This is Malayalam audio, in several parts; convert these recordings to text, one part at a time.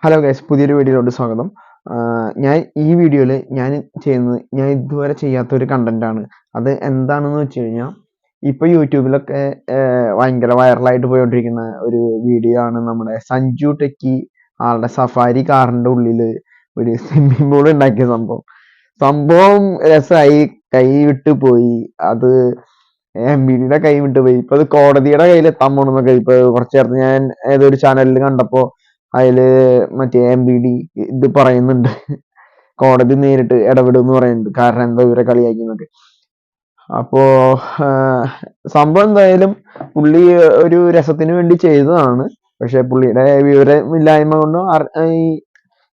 ഹലോ ഗൈസ്, പുതിയൊരു വീഡിയോയിലോട്ട് സ്വാഗതം. ഞാൻ ഈ വീഡിയോയിൽ ചെയ്യുന്നത് ഞാൻ ഇതുവരെ ചെയ്യാത്തൊരു കണ്ടന്റാണ്. അത് എന്താണെന്ന് വെച്ച് കഴിഞ്ഞാൽ, ഇപ്പോൾ യൂട്യൂബിലൊക്കെ ഭയങ്കര വൈറലായിട്ട് പോയിക്കൊണ്ടിരിക്കുന്ന ഒരു വീഡിയോ ആണ്. നമ്മുടെ സഞ്ജു ടെക്കി ആളുടെ സഫാരി കാറിൻ്റെ ഉള്ളിൽ ഒരു സ്വിമ്മിംഗ് പൂൾ ഉണ്ടാക്കിയ സംഭവം രസമായി. കൈ വിട്ട് പോയി. അത് MBD കൈ വിട്ട് പോയി. ഇപ്പൊ അത് കോടതിയുടെ കയ്യിൽ എത്താൻ പോണെന്നൊക്കെ ഇപ്പൊ കുറച്ചു നേരത്തെ ഞാൻ ഏതൊരു ചാനലിൽ കണ്ടപ്പോ അതില് മറ്റേ MBD ഇത് പറയുന്നുണ്ട്. കോടതി നേരിട്ട് ഇടപെടുമെന്ന് പറയുന്നുണ്ട്. കാരണം എന്താ ഇവരെ കളിയാക്കുന്നൊക്കെ. അപ്പോ സംഭവം എന്തായാലും പുള്ളി ഒരു രസത്തിന് വേണ്ടി ചെയ്തതാണ്. പക്ഷെ പുള്ളിയുടെ വിവരമില്ലായ്മ കൊണ്ടോ ഈ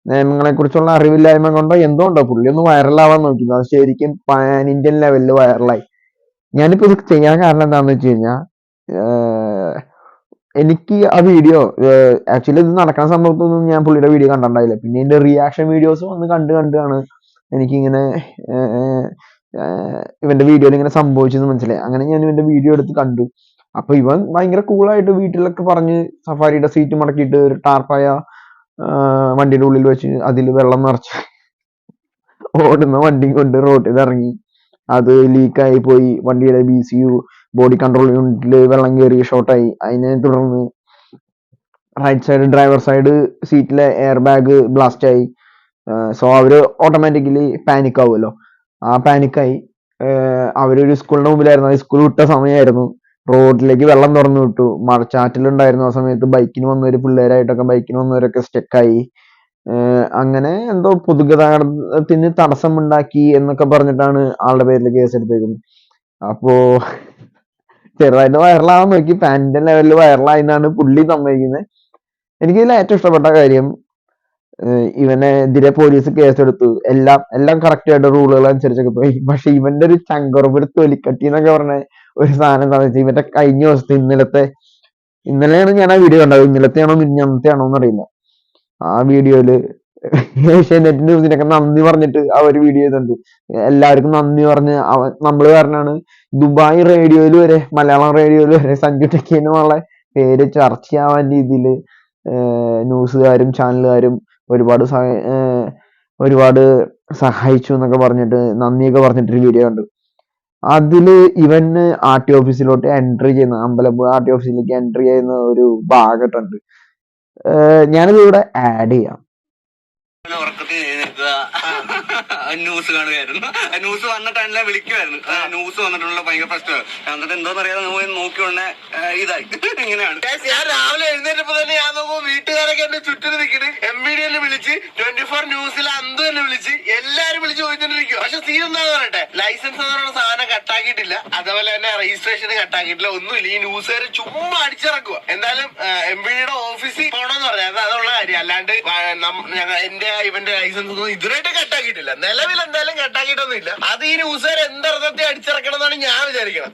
നിയമങ്ങളെ കുറിച്ചുള്ള അറിവില്ലായ്മ കൊണ്ടോ എന്തുകൊണ്ടോ പുള്ളി ഒന്ന് വൈറലാവാൻ നോക്കി. അത് ശരിക്കും പാൻ ഇന്ത്യൻ ലെവലിൽ വൈറലായി. ഞാനിപ്പോ ഇത് ചെയ്യാൻ കാരണം എന്താണെന്ന് വെച്ച് കഴിഞ്ഞാൽ, എനിക്ക് ആ വീഡിയോ ആക്ച്വലി ഇത് നടക്കുന്ന സംഭവത്തൊന്നും ഞാൻ പുള്ളിയുടെ വീഡിയോ കണ്ടിട്ടുണ്ടായില്ല. പിന്നെ ഇതിന്റെ റിയാക്ഷൻ വീഡിയോസ് വന്ന് കണ്ടാണ് എനിക്കിങ്ങനെ ഇവന്റെ വീഡിയോയിൽ ഇങ്ങനെ സംഭവിച്ചെന്ന് മനസ്സിലായി. അങ്ങനെ ഞാൻ ഇവന്റെ വീഡിയോ എടുത്ത് കണ്ടു. അപ്പൊ ഇവൻ ഭയങ്കര കൂളായിട്ട് വീട്ടിലൊക്കെ പറഞ്ഞ് സഫാരിയുടെ സീറ്റ് മടക്കിയിട്ട് ഒരു ടാർപ്പായ വണ്ടിയുടെ ഉള്ളിൽ വെച്ച് അതിൽ വെള്ളം നിറച്ച് ഓടുന്ന വണ്ടി കൊണ്ട് റോഡിൽ ഇറങ്ങി. അത് ലീക്കായി പോയി. വണ്ടിയുടെ BCU ബോഡി കൺട്രോൾ യൂണിറ്റിൽ വെള്ളം കയറി ഷോർട്ടായി. അതിനെ തുടർന്ന് റൈറ്റ് സൈഡ് ഡ്രൈവർ സൈഡ് സീറ്റിലെ എയർ ബാഗ് ബ്ലാസ്റ്റ് ആയി. സോ അവര് ഓട്ടോമാറ്റിക്കലി പാനിക് ആവുമല്ലോ. ആ പാനിക്കായി അവരൊരു സ്കൂളിന്റെ മുമ്പിലായിരുന്നു. സ്കൂൾ വിട്ട സമയമായിരുന്നു. റോഡിലേക്ക് വെള്ളം തുറന്നു വിട്ടു. മഴച്ചാറ്റിലുണ്ടായിരുന്നു. ആ സമയത്ത് ബൈക്കിന് വന്നവര് പിള്ളേരായിട്ടൊക്കെ ബൈക്കിന് വന്നവരൊക്കെ സ്റ്റക്കായി. അങ്ങനെ എന്തോ പൊതുഗതാഗതത്തിന് തടസ്സമുണ്ടാക്കി എന്നൊക്കെ പറഞ്ഞിട്ടാണ് ആളുടെ പേരിൽ കേസ് എടുത്തേക്കുന്നത്. അപ്പോ ചെറുതായിട്ട് വൈറലാവാൻ നോക്കി. പാനിന്റെ ലെവലിൽ വൈറലായി എന്നാണ് പുള്ളി സമ്മതിക്കുന്നത്. എനിക്കിതിൽ ഏറ്റവും ഇഷ്ടപ്പെട്ട കാര്യം, ഇവനെതിരെ പോലീസ് കേസെടുത്തു. എല്ലാം കറക്റ്റ് ആയിട്ട് റൂളുകൾ അനുസരിച്ചൊക്കെ പോയി. പക്ഷെ ഇവന്റെ ഒരു ചങ്കുറപ്പ്, ഒരു തൊലിക്കട്ടി എന്നൊക്കെ പറഞ്ഞ ഒരു സാധനം എന്താണെന്ന് വെച്ചാൽ, ഇവന്റെ കഴിഞ്ഞ ദിവസത്തെ ഇന്നലെയാണ് ഞാൻ ആ വീഡിയോ കണ്ടത്. ഇന്നലത്തെയാണോ മിനിഞ്ഞാന്നത്തെയാണോ എന്നറിയില്ല. ആ വീഡിയോയില് ഏഷ്യാനെറ്റ് ന്യൂസിനൊക്കെ നന്ദി പറഞ്ഞിട്ട് അവർ വീഡിയോ ചെയ്തിട്ടുണ്ട്. എല്ലാവർക്കും നന്ദി പറഞ്ഞ് നമ്മള് കാരണമാണ് ദുബായ് റേഡിയോയിൽ വരെ, മലയാളം റേഡിയോയിൽ വരെ സഞ്ജു ടെക്കി എന്നുള്ള പേര് ചർച്ചയാവാൻ രീതിയിൽ ന്യൂസുകാരും ചാനലുകാരും ഒരുപാട് സഹായിച്ചു എന്നൊക്കെ പറഞ്ഞിട്ട് നന്ദിയൊക്കെ പറഞ്ഞിട്ടൊരു വീഡിയോ കണ്ടു. അതില് ഇവന് RT ഓഫീസിലോട്ട് എൻട്രി ചെയ്യുന്ന, അമ്പലപ്പുഴ RT ഓഫീസിലേക്ക് എൻട്രി ചെയ്യുന്ന ഒരു ഭാഗമുണ്ട്. ഞാനിത് ഇവിടെ ആഡ് ചെയ്യാം. ന്യൂസ് കാണുകയായിരുന്നു. ന്യൂസ് വന്ന ടൈമിലെ വിളിക്കുമായിരുന്നു. ന്യൂസ് വന്നിട്ടുള്ള ഭയങ്കര പ്രശ്നമാണ്. എന്നിട്ട് എന്താന്ന് അറിയാതെ നമ്മൾ നോക്കിയോണ്ടേ ഇതായി ഇങ്ങനെയാണ്. ഞാൻ രാവിലെ എഴുന്നേറ്റപ്പോ തന്നെ ഞാൻ നോക്കുമ്പോ വീട്ടുകാരൊക്കെ എന്റെ ചുറ്റിന് നിൽക്കുന്നു. MBD വിളിച്ച് 24 ന്യൂസിൽ അന്തു തന്നെ വിളിച്ച് എല്ലാരും വിളിച്ച് ചോദിച്ചോണ്ടിരിക്കും. പക്ഷെ സീൻ എന്താന്ന് പറയട്ടെ, ലൈസൻസ് എന്ന് പറയുന്ന സാധനം കട്ടാക്കിയിട്ടില്ല. അതേപോലെ തന്നെ രജിസ്ട്രേഷൻ കട്ടാക്കിയിട്ടില്ല. ഒന്നുമില്ല. ഈ ന്യൂസുകാർ ചുമ്മാ അടിച്ചിറക്കുക. എന്തായാലും MBD ഓഫീസിൽ പോകണമെന്ന് പറഞ്ഞത് അതുള്ള കാര്യം. അല്ലാണ്ട് ഇവന്റെ ലൈസൻസ് ഒന്നും ഇതുവരെയായിട്ട് കട്ടാക്കിയിട്ടില്ല. നിലവിൽ എന്തായാലും കട്ടാക്കിയിട്ടൊന്നും ഇല്ല. അത് ഈ ന്യൂസുകാർ എന്തർത്ഥത്തെ അടിച്ചിറക്കണം എന്നാണ് ഞാൻ വിചാരിക്കണം.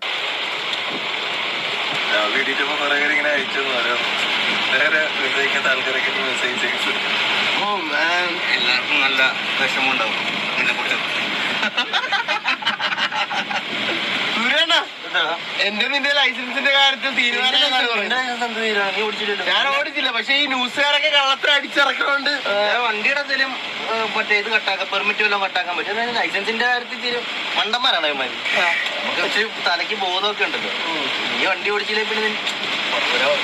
ഇങ്ങനെ അയച്ചു എല്ലാവർക്കും നല്ല വിഷമമുണ്ടാവും. എന്റെ നിന്റെ ലൈസൻസിന്റെ കാര്യത്തിൽ തീരുമാനം ഞാൻ ഓടിച്ചില്ല. പക്ഷെ ഈ ന്യൂസുകാരൊക്കെ കള്ളത്തിൽ അടിച്ചിറക്കണോണ്ട് വണ്ടിയുടെ എന്തെങ്കിലും മറ്റേ ഇത് കട്ടാക്കാം, പെർമിറ്റ് വല്ലതും കട്ടാക്കാൻ പറ്റും. ലൈസൻസിന്റെ കാര്യത്തിൽ മണ്ടന്മാരാണ് ഇവന്മാര്. നമുക്ക് പക്ഷെ തലയ്ക്ക് ബോധമൊക്കെ ഉണ്ടല്ലോ. ഈ വണ്ടി ഓടിച്ചില്ലേ പിന്നെ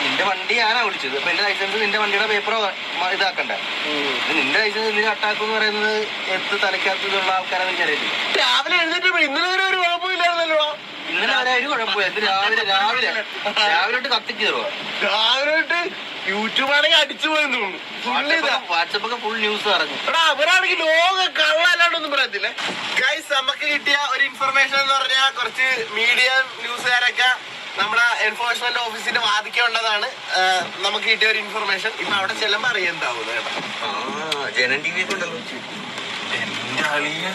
നിന്റെ വണ്ടി ഞാനാ ഓടിച്ചത്. അപ്പൊ എന്റെ ലൈസൻസ് നിന്റെ വണ്ടിയുടെ പേപ്പറോ ഇതാക്കണ്ടേ. നിന്റെ ലൈസൻസ് നിന്റെ കട്ടാക്കും എന്ന് പറയുന്നത് എടുത്ത് തലയ്ക്കകത്തുള്ള ആൾക്കാരെ എനിക്കറിയില്ല. രാവിലെ എഴുന്നേറ്റ് ഇന്നലെ വരെ ഒരു കുഴപ്പമില്ലായിരുന്നല്ലോ. ഇന്നലെ വരെ ഒരു കുഴപ്പമില്ല. രാവിലെ തൊട്ട് കത്തിക്ക് കയറുക. രാവിലെ തൊട്ട് യൂട്യൂബാണെങ്കിൽ അടിച്ചു പോയെന്ന് തോന്നുന്നു. വാട്സപ്പൊക്കെ ഫുൾ ന്യൂസ് പറഞ്ഞു. എടാ അവരാണെങ്കിൽ ലോക കള്ളല്ലാണ്ടൊന്നും പറയത്തില്ലേ. ഗൈസ്, നമുക്ക് കിട്ടിയ ഒരു ഇൻഫർമേഷൻ എന്ന് പറഞ്ഞാൽ കുറച്ച് മീഡിയ ന്യൂസുകാരൊക്കെ നമ്മുടെ എൻഫോഴ്സ്മെന്റ് ഓഫീസിന്റെ വാദിക്കേണ്ടതാണ് നമുക്ക് കിട്ടിയ ഒരു ഇൻഫർമേഷൻ. ഇപ്പൊ അവിടെ ചെല്ലുമ്പോ അറിയണ്ടാവും കേട്ടോ. ജനൻ TV ഒക്കെ ഉണ്ടല്ലോ. എന്റെ അളിയ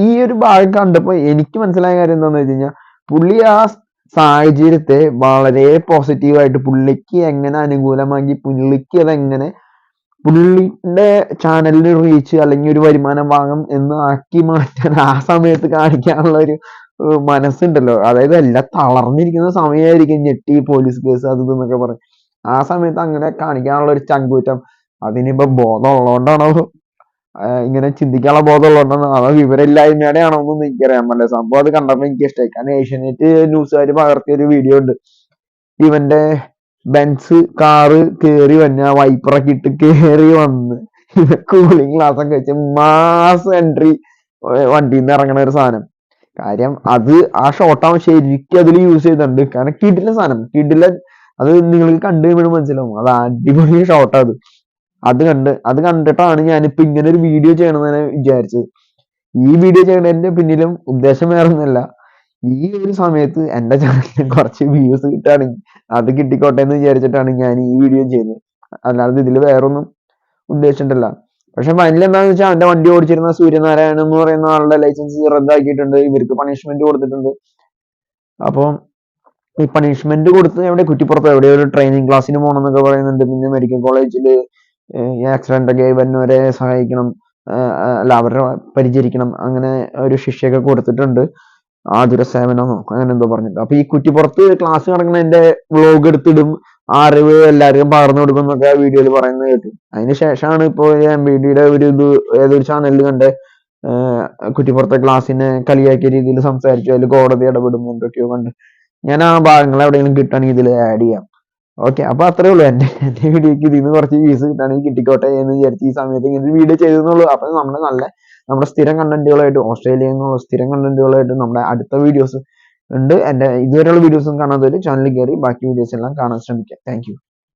ഈ ഒരു ഭാഗം കണ്ടപ്പോ എനിക്ക് മനസ്സിലായ കാര്യം എന്താന്ന് വെച്ച് കഴിഞ്ഞാൽ പുള്ളി ആ സാഹചര്യത്തെ വളരെ പോസിറ്റീവായിട്ട് പുള്ളിക്ക് എങ്ങനെ അനുകൂലമാക്കി പുള്ളിക്ക് അതെങ്ങനെ പുള്ളിന്റെ ചാനലിന് റീച്ച് അല്ലെങ്കിൽ ഒരു വരുമാന ഭാഗം എന്ന് ആക്കി മാറ്റാൻ ആ സമയത്ത് കാണിക്കാനുള്ള ഒരു മനസ്സുണ്ടല്ലോ. അതായത് എല്ലാം തളർന്നിരിക്കുന്ന സമയമായിരിക്കും, ഞെട്ടി പോലീസ് കേസ് അത് ഇതെന്നൊക്കെ പറയും. ആ സമയത്ത് അങ്ങനെ കാണിക്കാനുള്ള ഒരു ചങ്കൂറ്റം, അതിനിപ്പോ ബോധം ഉള്ളതുകൊണ്ടാണോ ഇങ്ങനെ ചിന്തിക്കാനുള്ള ബോധം ഉള്ളതുകൊണ്ടാണോ അതോ വിവരമില്ലായ്മയുടെ ആണോ എന്നൊന്നും എനിക്കറിയാൻ പറ്റില്ല. സംഭവം അത് കണ്ടപ്പോൾ എനിക്ക് ഇഷ്ടമായി. കാരണം ഏഷ്യാനെറ്റ് ന്യൂസുകാർ പകർത്തിയ ഒരു വീഡിയോ ഉണ്ട്. ഇവന്റെ ബെൻസ് കാറ് കേറി വന്ന വൈപ്പറൊക്കെ ഇട്ട് കേറി വന്ന് കൂളിംഗ് ഗ്ലാസ് ഒക്കെ വെച്ച് മാസ് എൻട്രി വണ്ടിയിൽ നിന്ന് ഇറങ്ങണ ഒരു സാധനം. കാര്യം അത് ആ ഷോട്ടാവും ശരിക്കും അതിൽ യൂസ് ചെയ്തിട്ടുണ്ട്. കാരണം കിടില സാധനം, കിടില. അത് നിങ്ങൾക്ക് കണ്ടു കഴിയുമ്പോഴും മനസ്സിലാവും അത് അടിപൊളി ഷോട്ടാ അത്. അത് കണ്ടിട്ടാണ് ഞാനിപ്പോ ഇങ്ങനെ ഒരു വീഡിയോ ചെയ്യണമെന്ന് വിചാരിച്ചത്. ഈ വീഡിയോ ചെയ്യണതിന്റെ പിന്നിലും ഉദ്ദേശം വേറെ ഒന്നുമല്ല, ഈ ഒരു സമയത്ത് എന്റെ ചാനലിൽ കുറച്ച് വ്യൂസ് കിട്ടുകയാണെങ്കിൽ അത് കിട്ടിക്കോട്ടെ എന്ന് വിചാരിച്ചിട്ടാണ് ഞാൻ ഈ വീഡിയോ ചെയ്യുന്നത്. അല്ലാതെ ഇതിൽ വേറൊന്നും ഉദ്ദേശിച്ചിട്ടില്ല. പക്ഷെ ഫൈനൽ എന്താണെന്ന് വെച്ചാൽ അവന്റെ വണ്ടി ഓടിച്ചിരുന്ന സൂര്യനാരായണൻ എന്ന് പറയുന്ന ആളുടെ ലൈസൻസ് റദ്ദാക്കിയിട്ടുണ്ട്. ഇവർക്ക് പണിഷ്മെന്റ് കൊടുത്തിട്ടുണ്ട്. അപ്പോൾ ഈ പണിഷ്മെന്റ് കൊടുത്ത് എവിടെ കുറ്റിപ്പുറത്ത് എവിടെ ഒരു ട്രെയിനിങ് ക്ലാസ്സിന് പോകണം എന്നൊക്കെ പറയുന്നുണ്ട്. പിന്നെ മെഡിക്കൽ കോളേജിൽ ഈ ആക്സിഡന്റ് ഒക്കെ വന്നവരെ സഹായിക്കണം, അല്ല അവരെ പരിചരിക്കണം, അങ്ങനെ ഒരു ശിക്ഷയൊക്കെ കൊടുത്തിട്ടുണ്ട്. ആതുര സേവനമോ അങ്ങനെ എന്തോ പറഞ്ഞിട്ട്. അപ്പൊ ഈ കുറ്റിപ്പുറത്ത് ക്ലാസ് നടക്കുന്നതിന്റെ വ്ലോഗ് എടുത്തിടും, ആ അറിവ് എല്ലാവർക്കും പകർന്നു കൊടുക്കും എന്നൊക്കെ വീഡിയോയിൽ പറയുന്നത് കേട്ടു. അതിന് ശേഷമാണ് ഇപ്പോൾ MBDയുടെ ഒരു ഇത് ഏതൊരു ചാനലിൽ കണ്ട് കുറ്റിപ്പുറത്തെ ക്ലാസ്സിനെ കളിയാക്കിയ രീതിയിൽ സംസാരിച്ചു, അതിൽ കോടതി ഇടപെടും എന്തൊക്കെയോ കണ്ട്. ഞാൻ ആ ഭാഗങ്ങൾ എവിടെയെങ്കിലും കിട്ടുകയാണെങ്കിൽ ഇതിൽ ആഡ് ചെയ്യാം. ഓക്കെ, അപ്പൊ അത്രേ ഉള്ളൂ. എന്റെ വീഡിയോക്ക് ഇതിൽ നിന്ന് കുറച്ച് വ്യൂസ് കിട്ടുകയാണെങ്കിൽ കിട്ടിക്കോട്ടെ എന്ന് വിചാരിച്ച് ഈ സമയത്ത് ഇങ്ങനെ വീഡിയോ ചെയ്തെന്നുള്ളൂ. അപ്പൊ നമ്മുടെ സ്ഥിരം കണ്ടന്റുകളായിട്ട്, ഓസ്ട്രേലിയയിൽ നിന്നുള്ള സ്ഥിരം കണ്ടന്റുകളായിട്ട് നമ്മുടെ അടുത്ത വീഡിയോസ് ഉണ്ട്. എന്റെ ഇതുവരെയുള്ള വീഡിയോസും കാണാത്തവര് ചാനലിൽ കയറി ബാക്കി വീഡിയോസ് എല്ലാം കാണാൻ ശ്രമിക്കാം. Thank you.